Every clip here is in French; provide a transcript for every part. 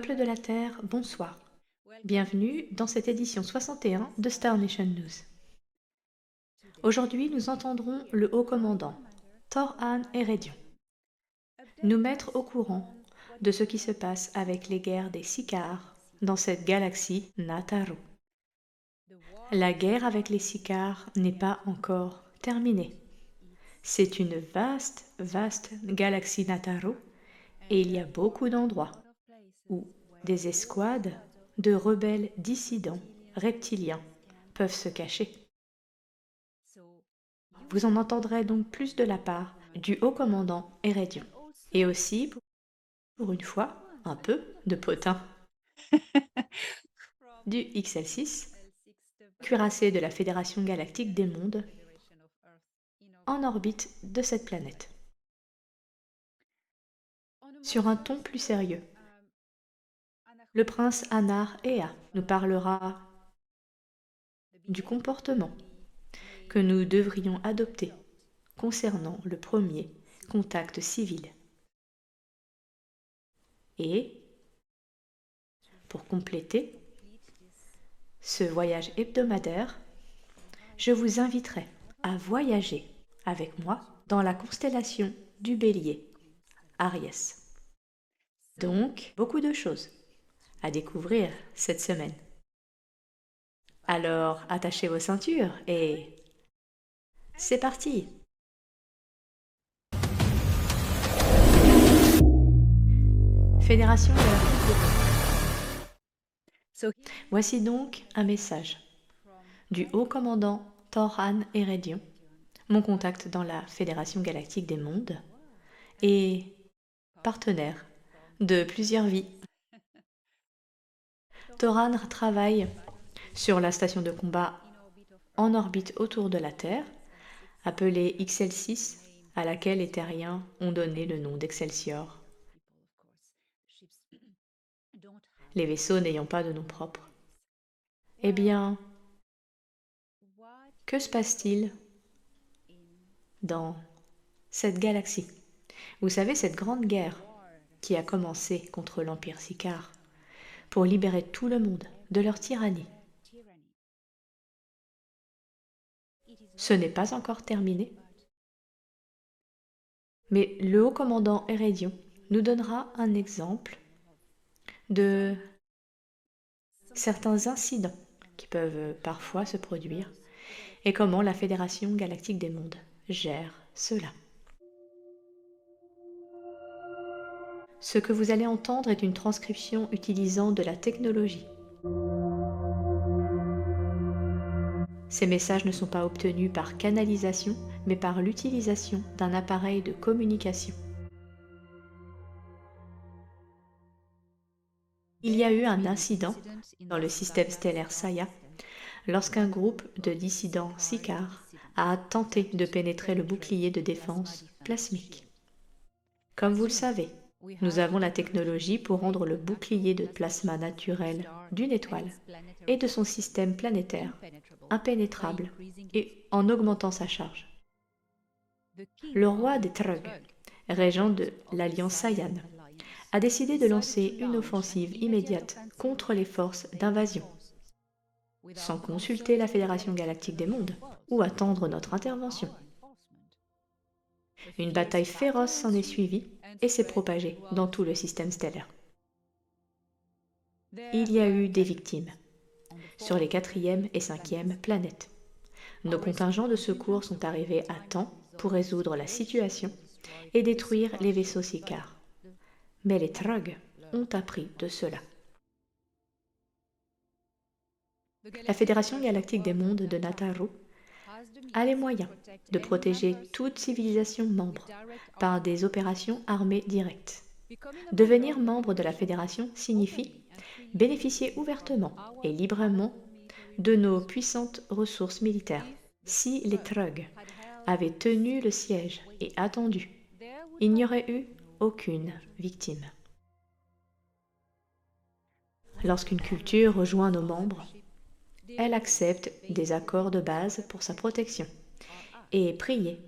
Peuple de la Terre, bonsoir. Bienvenue dans cette édition 61 de Star Nation News. Aujourd'hui, nous entendrons le haut commandant, Thor-Han Eredin, nous mettre au courant de ce qui se passe avec les guerres des Sicars dans cette galaxie Nataru. La guerre avec les Sicars n'est pas encore terminée. C'est une vaste galaxie Nataru et il y a beaucoup d'endroits où des escouades de rebelles dissidents reptiliens peuvent se cacher. Vous en entendrez donc plus de la part du haut commandant Eredin. Et aussi, pour une fois, un peu de potin du XL6, cuirassé de la Fédération Galactique des Mondes, en orbite de cette planète. Sur un ton plus sérieux, le prince Anar Ea nous parlera du comportement que nous devrions adopter concernant le premier contact civil. Et, pour compléter ce voyage hebdomadaire, je vous inviterai à voyager avec moi dans la constellation du Bélier, Aries. Donc, beaucoup de choses à découvrir cette semaine. Alors, attachez vos ceintures et c'est parti! Fédération Galactique des Mondes. Voici donc un message du haut commandant Thor-Han Eredin, mon contact dans la Fédération Galactique des Mondes et partenaire de plusieurs vies. Thor-Han travaille sur la station de combat en orbite autour de la Terre, appelée XL6, à laquelle les Terriens ont donné le nom d'Excelsior. Les vaisseaux n'ayant pas de nom propre. Eh bien, que se passe-t-il dans cette galaxie? Vous savez, cette grande guerre qui a commencé contre l'Empire Sicar pour libérer tout le monde de leur tyrannie. Ce n'est pas encore terminé, mais le haut commandant Eredin nous donnera un exemple de certains incidents qui peuvent parfois se produire et comment la Fédération Galactique des Mondes gère cela. Ce que vous allez entendre est une transcription utilisant de la technologie. Ces messages ne sont pas obtenus par canalisation, mais par l'utilisation d'un appareil de communication. Il y a eu un incident dans le système stellaire Saya lorsqu'un groupe de dissidents Sicars a tenté de pénétrer le bouclier de défense plasmique. Comme vous le savez, nous avons la technologie pour rendre le bouclier de plasma naturel d'une étoile et de son système planétaire impénétrable et en augmentant sa charge. Le roi des Trug, régent de l'Alliance Saiyane, a décidé de lancer une offensive immédiate contre les forces d'invasion, sans consulter la Fédération Galactique des Mondes ou attendre notre intervention. Une bataille féroce s'en est suivie et s'est propagée dans tout le système stellaire. Il y a eu des victimes sur les 4e et 5e planètes. Nos contingents de secours sont arrivés à temps pour résoudre la situation et détruire les vaisseaux Sicars. Mais les Trug ont appris de cela. La Fédération Galactique des Mondes de Nataru a les moyens de protéger toute civilisation membre par des opérations armées directes. Devenir membre de la Fédération signifie bénéficier ouvertement et librement de nos puissantes ressources militaires. Si les Trug avaient tenu le siège et attendu, il n'y aurait eu aucune victime. Lorsqu'une culture rejoint nos membres, elle accepte des accords de base pour sa protection et est priée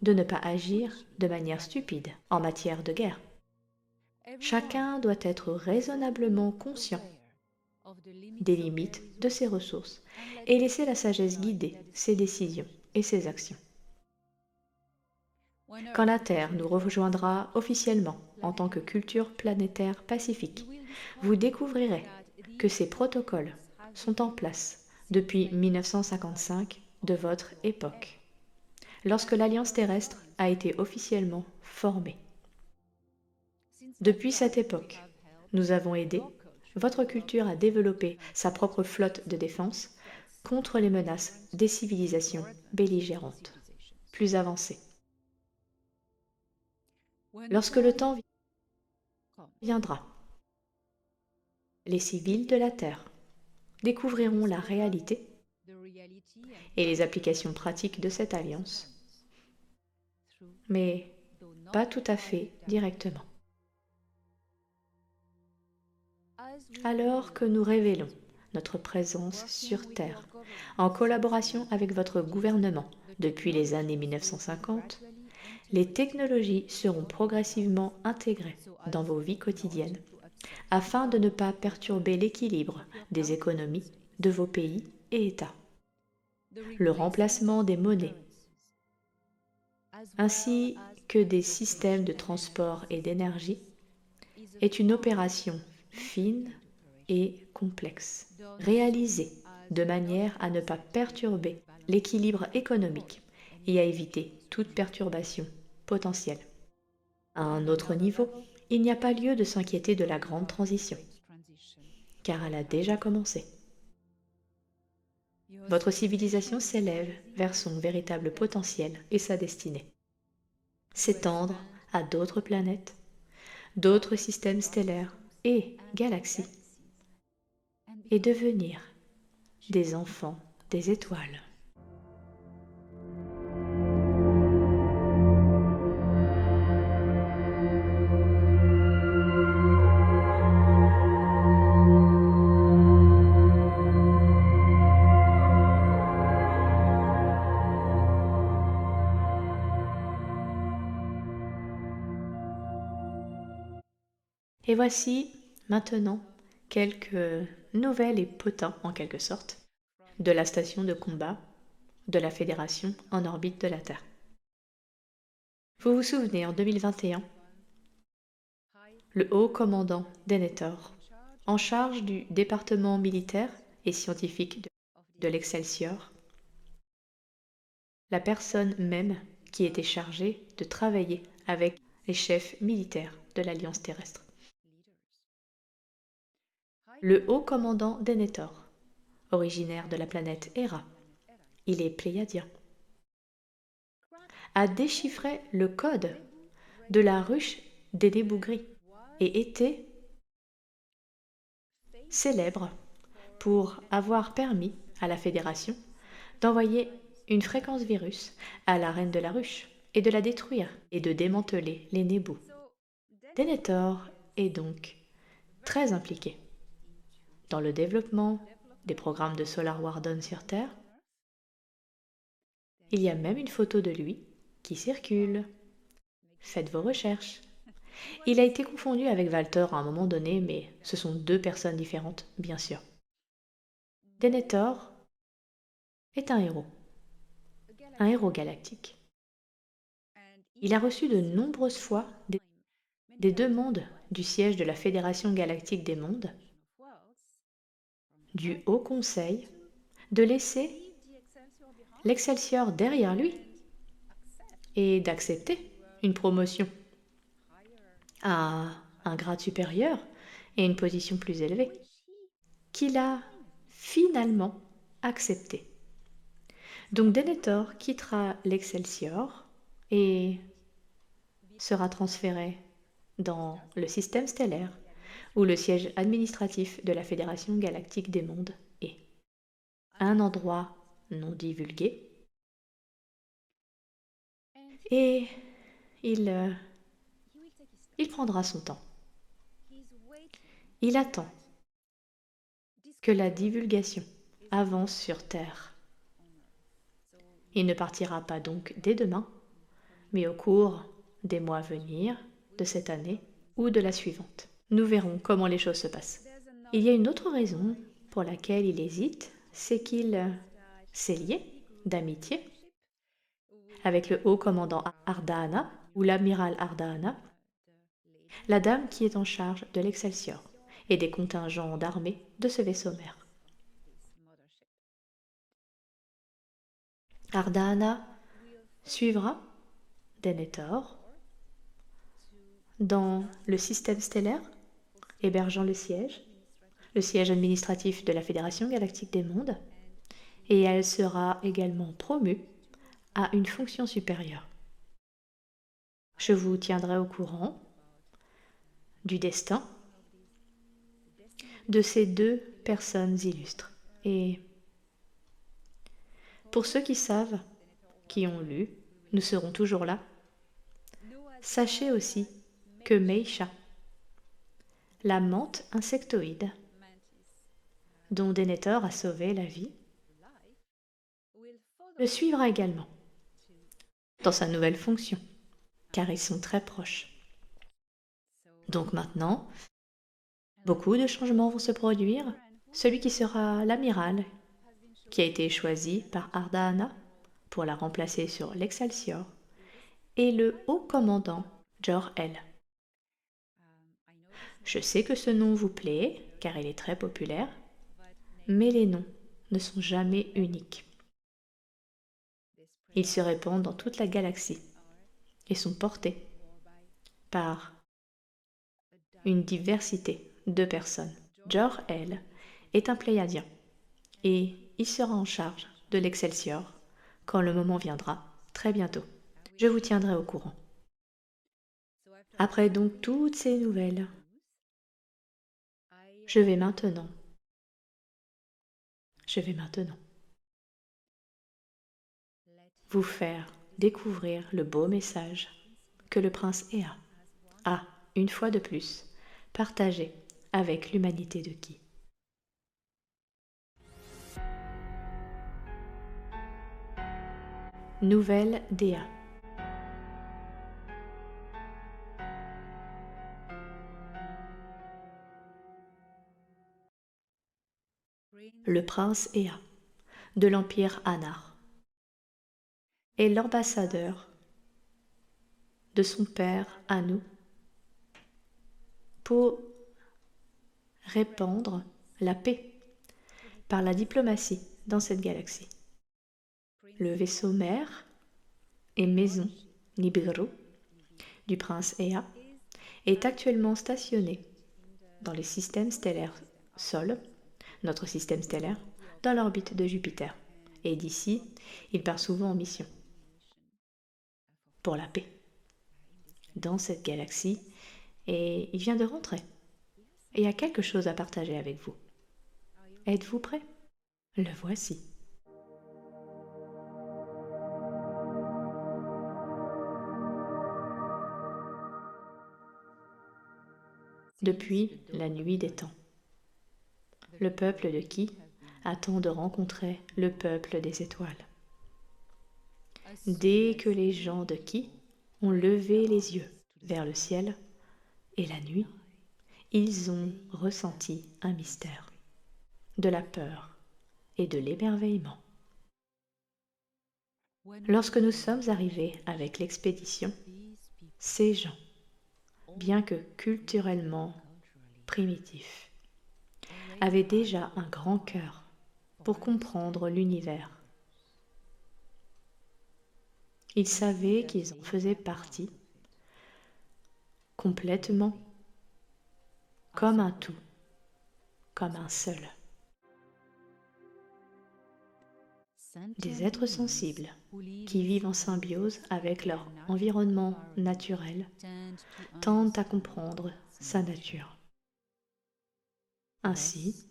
de ne pas agir de manière stupide en matière de guerre. Chacun doit être raisonnablement conscient des limites de ses ressources et laisser la sagesse guider ses décisions et ses actions. Quand la Terre nous rejoindra officiellement en tant que culture planétaire pacifique, vous découvrirez que ces protocoles sont en place depuis 1955 de votre époque, lorsque l'Alliance terrestre a été officiellement formée. Depuis cette époque, nous avons aidé votre culture à développer sa propre flotte de défense contre les menaces des civilisations belligérantes, plus avancées. Lorsque le temps viendra, les civils de la Terre découvriront la réalité et les applications pratiques de cette alliance, mais pas tout à fait directement. Alors que nous révélons notre présence sur Terre, en collaboration avec votre gouvernement depuis les années 1950, les technologies seront progressivement intégrées dans vos vies quotidiennes afin de ne pas perturber l'équilibre des économies de vos pays et États. Le remplacement des monnaies, ainsi que des systèmes de transport et d'énergie, est une opération fine et complexe, réalisée de manière à ne pas perturber l'équilibre économique et à éviter toute perturbation potentielle. À un autre niveau, il n'y a pas lieu de s'inquiéter de la grande transition, car elle a déjà commencé. Votre civilisation s'élève vers son véritable potentiel et sa destinée. S'étendre à d'autres planètes, d'autres systèmes stellaires et galaxies, et devenir des enfants des étoiles. Et voici maintenant quelques nouvelles et potins, en quelque sorte, de la station de combat de la Fédération en orbite de la Terre. Vous vous souvenez, en 2021, le haut commandant Denethor, en charge du département militaire et scientifique de l'Excelsior, la personne même qui était chargée de travailler avec les chefs militaires de l'Alliance terrestre. Le haut commandant Denethor, originaire de la planète Hera, il est pléiadien, a déchiffré le code de la ruche des Débougris et était célèbre pour avoir permis à la Fédération d'envoyer une fréquence virus à la reine de la ruche et de la détruire et de démanteler les Nébous. Denethor est donc très impliqué dans le développement des programmes de Solar Warden sur Terre. Il y a même une photo de lui qui circule. Faites vos recherches. Il a été confondu avec Walter à un moment donné, mais ce sont deux personnes différentes, bien sûr. Denethor est un héros galactique. Il a reçu de nombreuses fois des demandes du siège de la Fédération galactique des mondes, du Haut Conseil, de laisser l'Excelsior derrière lui et d'accepter une promotion à un grade supérieur et une position plus élevée, qu'il a finalement accepté. Donc Denethor quittera l'Excelsior et sera transféré dans le système stellaire où le siège administratif de la Fédération galactique des mondes est. Un endroit non divulgué. Et il prendra son temps. Il attend que la divulgation avance sur Terre. Il ne partira pas donc dès demain, mais au cours des mois à venir de cette année ou de la suivante. Nous verrons comment les choses se passent. Il y a une autre raison pour laquelle il hésite, c'est qu'il s'est lié d'amitié avec le haut commandant Ardahana ou l'amiral Ardahana, la dame qui est en charge de l'Excelsior et des contingents d'armée de ce vaisseau mère. Ardahana suivra Denethor dans le système stellaire hébergeant le siège administratif de la Fédération galactique des mondes, et elle sera également promue à une fonction supérieure. Je vous tiendrai au courant du destin de ces deux personnes illustres. Et pour ceux qui savent, qui ont lu, nous serons toujours là. Sachez aussi que Meisha, la mante insectoïde, dont Denethor a sauvé la vie, le suivra également dans sa nouvelle fonction, car ils sont très proches. Donc maintenant, beaucoup de changements vont se produire. Celui qui sera l'amiral, qui a été choisi par Ardahana pour la remplacer sur l'Excelsior, et le haut commandant Jor-El. Je sais que ce nom vous plaît, car il est très populaire, mais les noms ne sont jamais uniques. Ils se répandent dans toute la galaxie et sont portés par une diversité de personnes. Jor-El est un Pléiadien et il sera en charge de l'Excelsior quand le moment viendra, très bientôt. Je vous tiendrai au courant. Après donc toutes ces nouvelles, je vais maintenant vous faire découvrir le beau message que le prince Ea a, une fois de plus, partagé avec l'humanité de Ki. Nouvelle d'Ea. Le prince Ea, de l'Empire Anar, est l'ambassadeur de son père Anu pour répandre la paix par la diplomatie dans cette galaxie. Le vaisseau mère et maison Nibiru du prince Ea est actuellement stationné dans les systèmes stellaires Sol, notre système stellaire, dans l'orbite de Jupiter. Et d'ici, il part souvent en mission pour la paix dans cette galaxie, et il vient de rentrer. Et il y a quelque chose à partager avec vous. Êtes-vous prêts? Le voici. Depuis la nuit des temps, le peuple de Ki attend de rencontrer le peuple des étoiles. Dès que les gens de Ki ont levé les yeux vers le ciel et la nuit, ils ont ressenti un mystère, de la peur et de l'émerveillement. Lorsque nous sommes arrivés avec l'expédition, ces gens, bien que culturellement primitifs, avaient déjà un grand cœur pour comprendre l'univers. Ils savaient qu'ils en faisaient partie, complètement, comme un tout, comme un seul. Des êtres sensibles qui vivent en symbiose avec leur environnement naturel tendent à comprendre sa nature. Ainsi,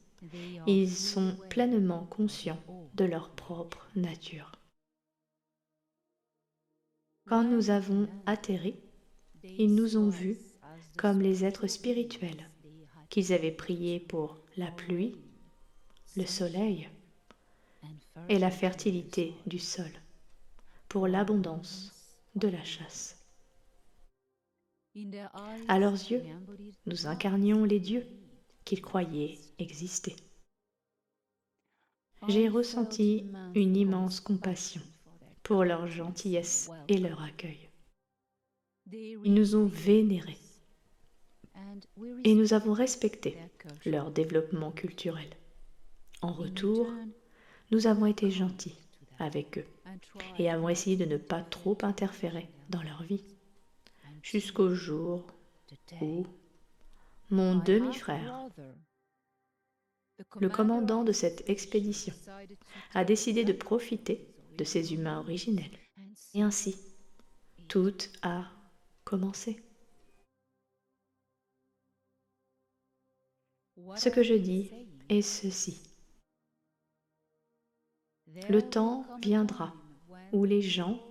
ils sont pleinement conscients de leur propre nature. Quand nous avons atterri, ils nous ont vus comme les êtres spirituels qu'ils avaient prié pour la pluie, le soleil et la fertilité du sol, pour l'abondance de la chasse. À leurs yeux, nous incarnions les dieux qu'ils croyaient exister. J'ai ressenti une immense compassion pour leur gentillesse et leur accueil. Ils nous ont vénérés et nous avons respecté leur développement culturel. En retour, nous avons été gentils avec eux et avons essayé de ne pas trop interférer dans leur vie, jusqu'au jour où mon demi-frère, le commandant de cette expédition, a décidé de profiter de ces humains originels. Et ainsi, tout a commencé. Ce que je dis est ceci. Le temps viendra où les gens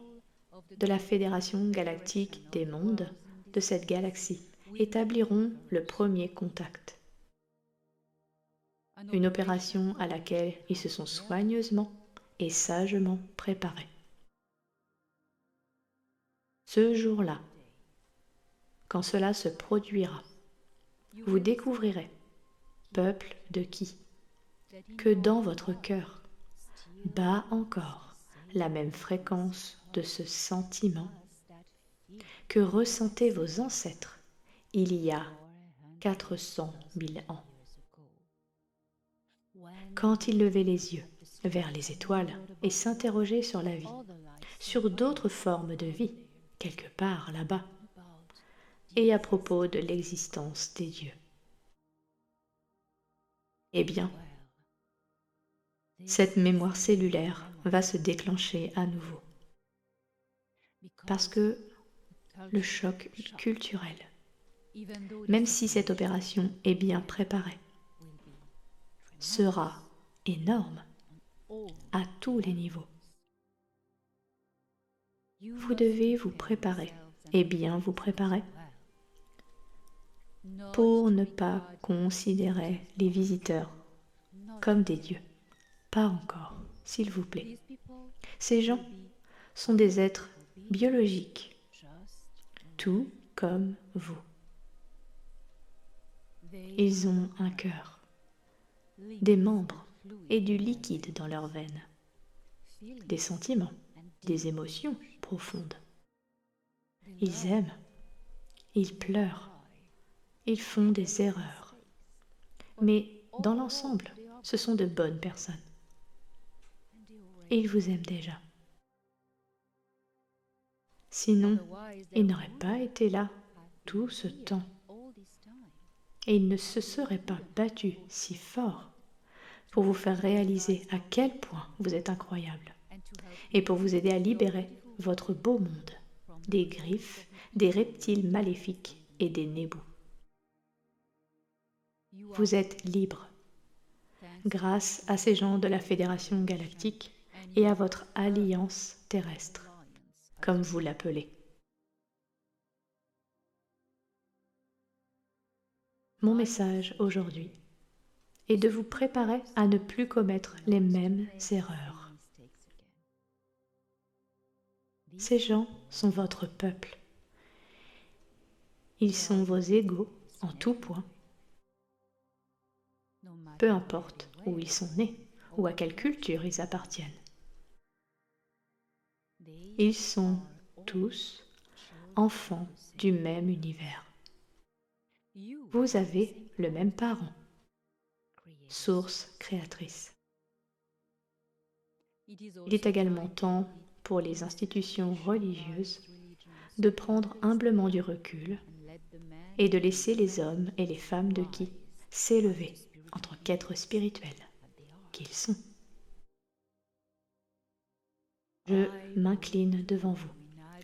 de la Fédération galactique des mondes de cette galaxie établiront le premier contact. Une opération à laquelle ils se sont soigneusement et sagement préparés. Ce jour-là, quand cela se produira, vous découvrirez, peuple de qui, que dans votre cœur bat encore la même fréquence de ce sentiment que ressentaient vos ancêtres il y a 400 000 ans. Quand ils levaient les yeux vers les étoiles et s'interrogeaient sur la vie, sur d'autres formes de vie, quelque part là-bas, et à propos de l'existence des dieux. Eh bien, cette mémoire cellulaire va se déclencher à nouveau. Parce que le choc culturel, même si cette opération est bien préparée, sera énorme à tous les niveaux. Vous devez vous préparer, et bien vous préparer, pour ne pas considérer les visiteurs comme des dieux. Pas encore, s'il vous plaît. Ces gens sont des êtres biologiques, tout comme vous. Ils ont un cœur, des membres et du liquide dans leurs veines, des sentiments, des émotions profondes. Ils aiment, ils pleurent, ils font des erreurs. Mais dans l'ensemble, ce sont de bonnes personnes. Et ils vous aiment déjà. Sinon, ils n'auraient pas été là tout ce temps. Et ils ne se seraient pas battus si fort pour vous faire réaliser à quel point vous êtes incroyable et pour vous aider à libérer votre beau monde des griffes, des reptiles maléfiques et des nébous. Vous êtes libre grâce à ces gens de la Fédération galactique et à votre alliance terrestre, comme vous l'appelez. Mon message aujourd'hui est de vous préparer à ne plus commettre les mêmes erreurs. Ces gens sont votre peuple. Ils sont vos égaux en tout point. Peu importe où ils sont nés ou à quelle culture ils appartiennent. Ils sont tous enfants du même univers. Vous avez le même parent, source créatrice. Il est également temps pour les institutions religieuses de prendre humblement du recul et de laisser les hommes et les femmes de qui s'élever en tant qu'êtres spirituels qu'ils sont. Je m'incline devant vous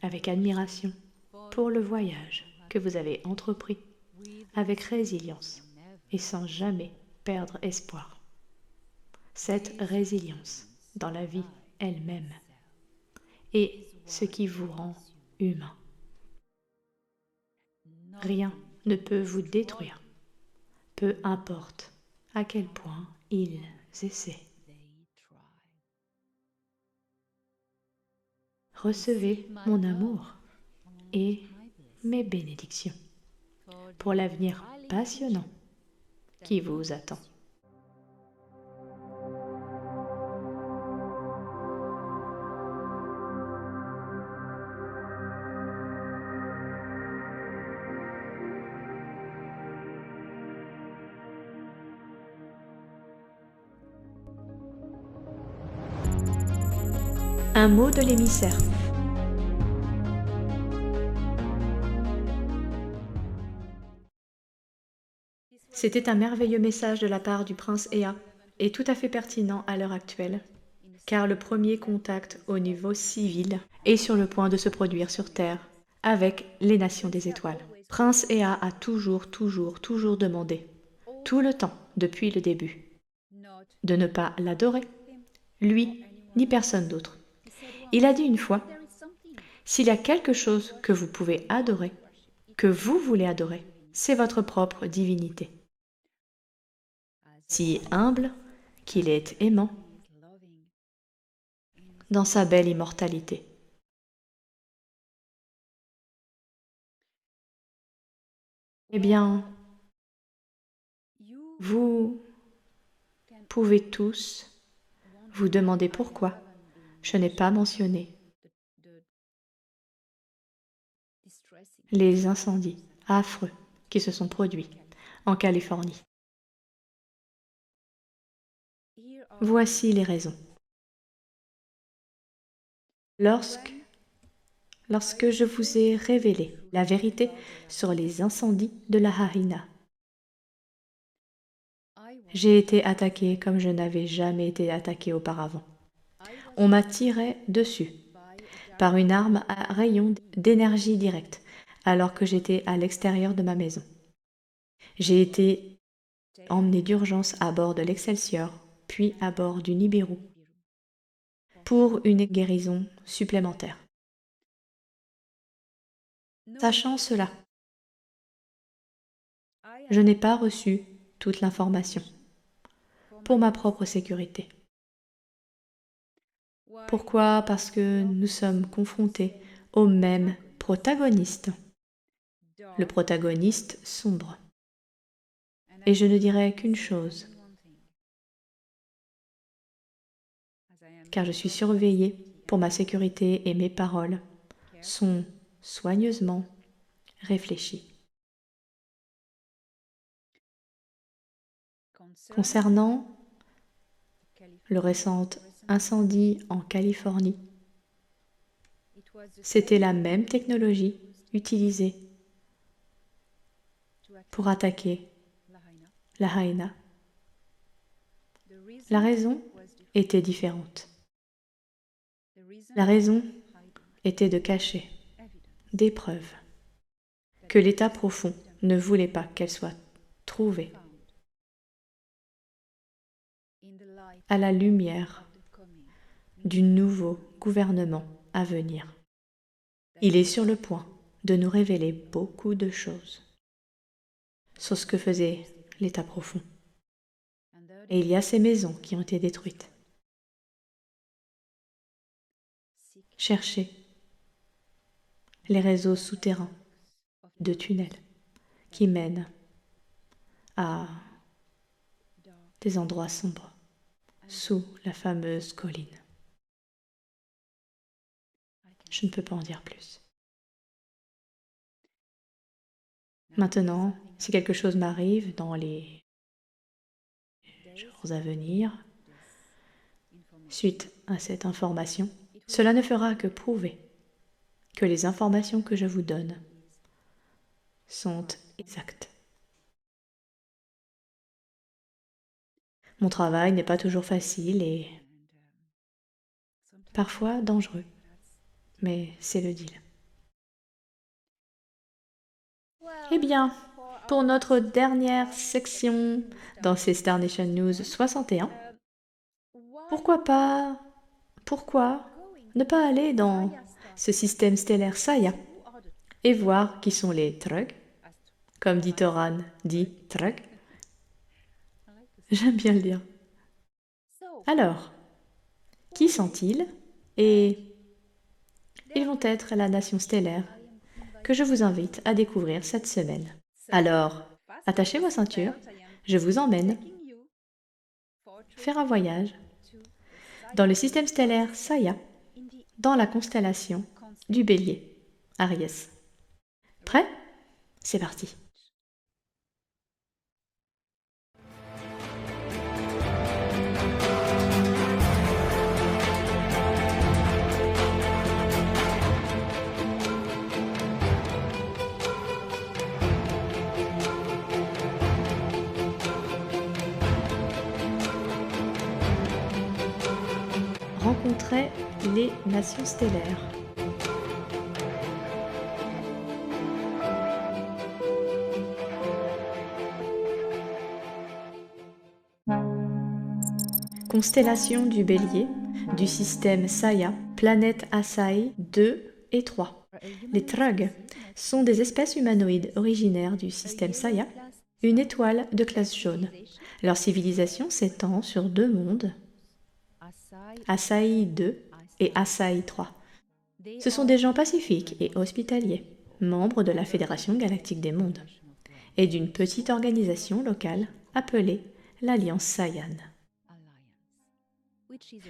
avec admiration pour le voyage que vous avez entrepris avec résilience et sans jamais perdre espoir. Cette résilience dans la vie elle-même est ce qui vous rend humain. Rien ne peut vous détruire, peu importe à quel point ils essaient. Recevez mon amour et mes bénédictions pour l'avenir passionnant qui vous attend. Un mot de l'émissaire. C'était un merveilleux message de la part du prince Ea, et tout à fait pertinent à l'heure actuelle, car le premier contact au niveau civil est sur le point de se produire sur Terre avec les nations des étoiles. Prince Ea a toujours demandé, tout le temps depuis le début, de ne pas l'adorer, lui ni personne d'autre. Il a dit une fois, s'il y a quelque chose que vous pouvez adorer, que vous voulez adorer, c'est votre propre divinité. Si humble qu'il est aimant, dans sa belle immortalité. Eh bien, vous pouvez tous vous demander pourquoi je n'ai pas mentionné les incendies affreux qui se sont produits en Californie. Voici les raisons. Lorsque je vous ai révélé la vérité sur les incendies de la Harina, j'ai été attaqué comme je n'avais jamais été attaqué auparavant. On m'a tiré dessus par une arme à rayon d'énergie directe alors que j'étais à l'extérieur de ma maison. J'ai été emmené d'urgence à bord de l'Excelsior, puis à bord du Nibiru, pour une guérison supplémentaire. Sachant cela, je n'ai pas reçu toute l'information pour ma propre sécurité. Pourquoi? Parce que nous sommes confrontés au même protagoniste, le protagoniste sombre. Et je ne dirais qu'une chose, car je suis surveillée pour ma sécurité et mes paroles sont soigneusement réfléchies. Concernant le récent incendie en Californie, c'était la même technologie utilisée pour attaquer la Haina. La raison était différente. La raison était de cacher des preuves que l'État profond ne voulait pas qu'elles soient trouvées à la lumière du nouveau gouvernement à venir. Il est sur le point de nous révéler beaucoup de choses sur ce que faisait l'État profond. Et il y a ces maisons qui ont été détruites. Cherchez les réseaux souterrains de tunnels qui mènent à des endroits sombres sous la fameuse colline. Je ne peux pas en dire plus. Maintenant, si quelque chose m'arrive dans les jours à venir, suite à cette information, cela ne fera que prouver que les informations que je vous donne sont exactes. Mon travail n'est pas toujours facile et parfois dangereux, mais c'est le deal. Eh bien, pour notre dernière section dans ces Star Nation News 61, pourquoi ne pas aller dans ce système stellaire Saya et voir qui sont les Trug, comme dit Toran dit Trug. J'aime bien le dire. Alors, qui sont-ils? Et ils vont être la nation stellaire que je vous invite à découvrir cette semaine. Alors, attachez vos ceintures, je vous emmène faire un voyage dans le système stellaire Saya, dans la constellation du Bélier, Aries. Prêt? C'est parti. Rencontrer les nations stellaires. Constellation du Bélier, du système Saya, planète Asai 2 et 3. Les Trug sont des espèces humanoïdes originaires du système Saya, une étoile de classe jaune. Leur civilisation s'étend sur 2 mondes, Asai 2 et Asai 3. Ce sont des gens pacifiques et hospitaliers, membres de la Fédération galactique des mondes, et d'une petite organisation locale appelée l'Alliance Saiyane,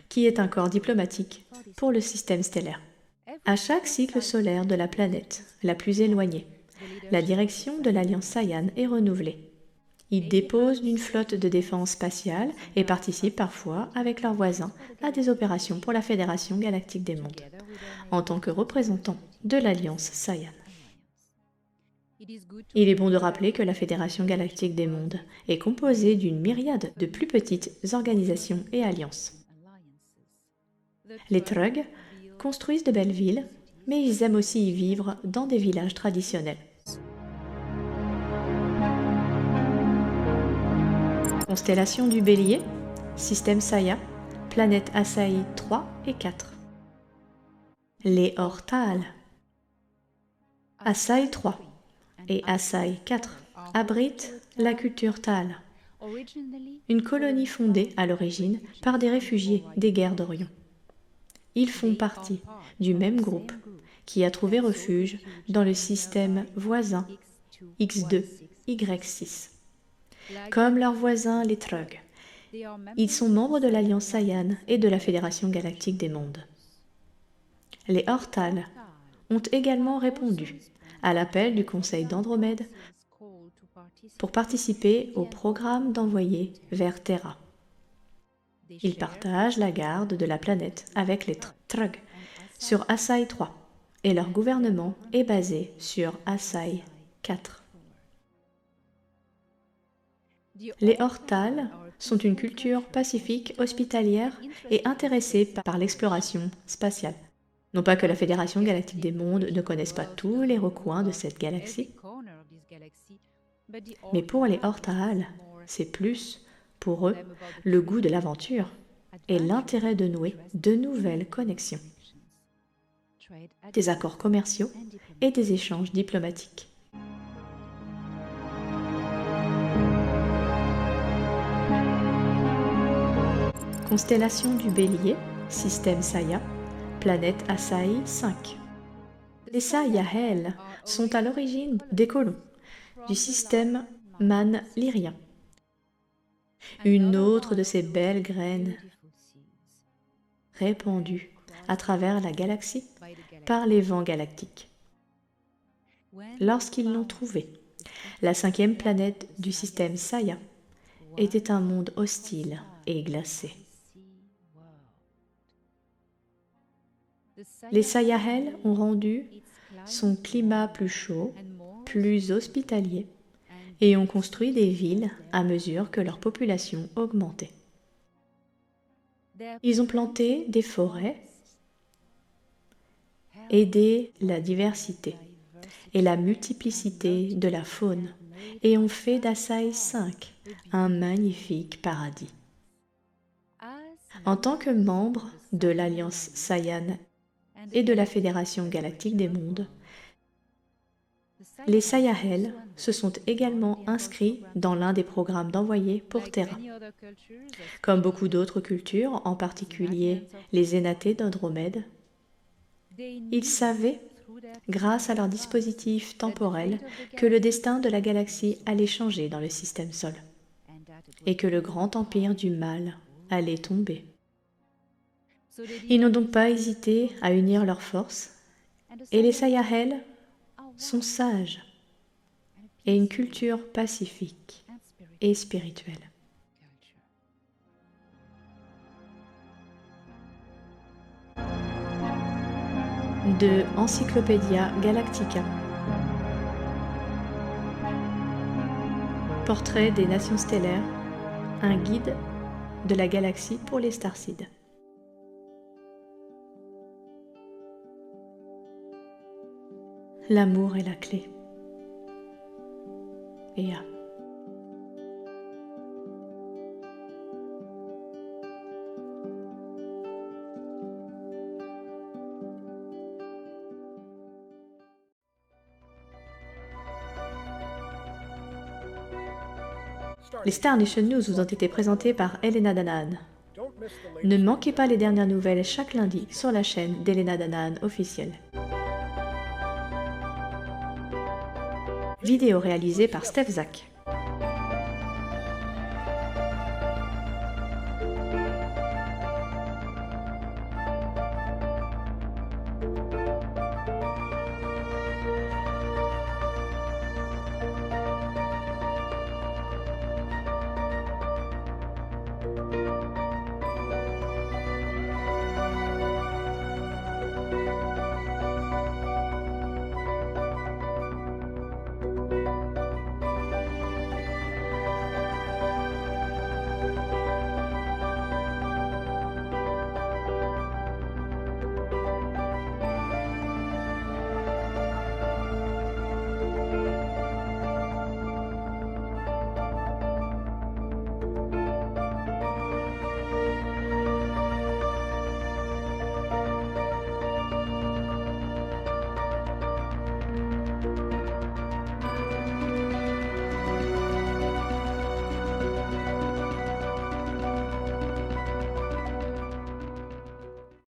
qui est un corps diplomatique pour le système stellaire. À chaque cycle solaire de la planète la plus éloignée, la direction de l'Alliance Saiyane est renouvelée. Ils déposent une flotte de défense spatiale et participent parfois, avec leurs voisins, à des opérations pour la Fédération galactique des mondes, en tant que représentants de l'Alliance Saiyane. Il est bon de rappeler que la Fédération galactique des mondes est composée d'une myriade de plus petites organisations et alliances. Les Trug construisent de belles villes, mais ils aiment aussi y vivre dans des villages traditionnels. Constellation du Bélier, système Saya, planète Asai 3 et 4. Les Hortals. Asai 3 et Asai 4 abritent la culture Tal, une colonie fondée à l'origine par des réfugiés des guerres d'Orient. Ils font partie du même groupe qui a trouvé refuge dans le système voisin X2, Y6. Comme leurs voisins les Trug, ils sont membres de l'Alliance Saiyane et de la Fédération galactique des mondes. Les Hortals ont également répondu à l'appel du Conseil d'Andromède pour participer au programme d'envoyer vers Terra. Ils partagent la garde de la planète avec les Trug sur Asai 3 et leur gouvernement est basé sur Asai 4. Les Hortals sont une culture pacifique, hospitalière et intéressée par l'exploration spatiale. Non pas que la Fédération galactique des mondes ne connaisse pas tous les recoins de cette galaxie, mais pour les Hortals, c'est plus, pour eux, le goût de l'aventure et l'intérêt de nouer de nouvelles connexions, des accords commerciaux et des échanges diplomatiques. Constellation du Bélier, système Saya, planète Asai 5. Les Sayael sont à l'origine des colons du système Man-Lyrien, une autre de ces belles graines répandues à travers la galaxie par les vents galactiques. Lorsqu'ils l'ont trouvée, la 5e planète du système Saya était un monde hostile et glacé. Les Sayael ont rendu son climat plus chaud, plus hospitalier, et ont construit des villes à mesure que leur population augmentait. Ils ont planté des forêts, aidé la diversité et la multiplicité de la faune, et ont fait d'Asai 5 un magnifique paradis. En tant que membre de l'Alliance Saiyane et de la Fédération galactique des mondes, les Sayael se sont également inscrits dans l'un des programmes d'envoyés pour Terra. Comme beaucoup d'autres cultures, en particulier les Zénatés d'Andromède, ils savaient grâce à leur dispositif temporel, que le destin de la galaxie allait changer dans le système Sol, et que le grand empire du mal allait tomber. Ils n'ont donc pas hésité à unir leurs forces, et les Sayahel sont sages et une culture pacifique et spirituelle. De Encyclopædia Galactica. Portrait des nations stellaires, un guide de la galaxie pour les Starseeds. L'amour est la clé. Ea. Les Star Nation News vous ont été présentés par Elena Danaan. Ne manquez pas les dernières nouvelles chaque lundi sur la chaîne d'Elena Danaan officielle. Vidéo réalisée par Steph Zak.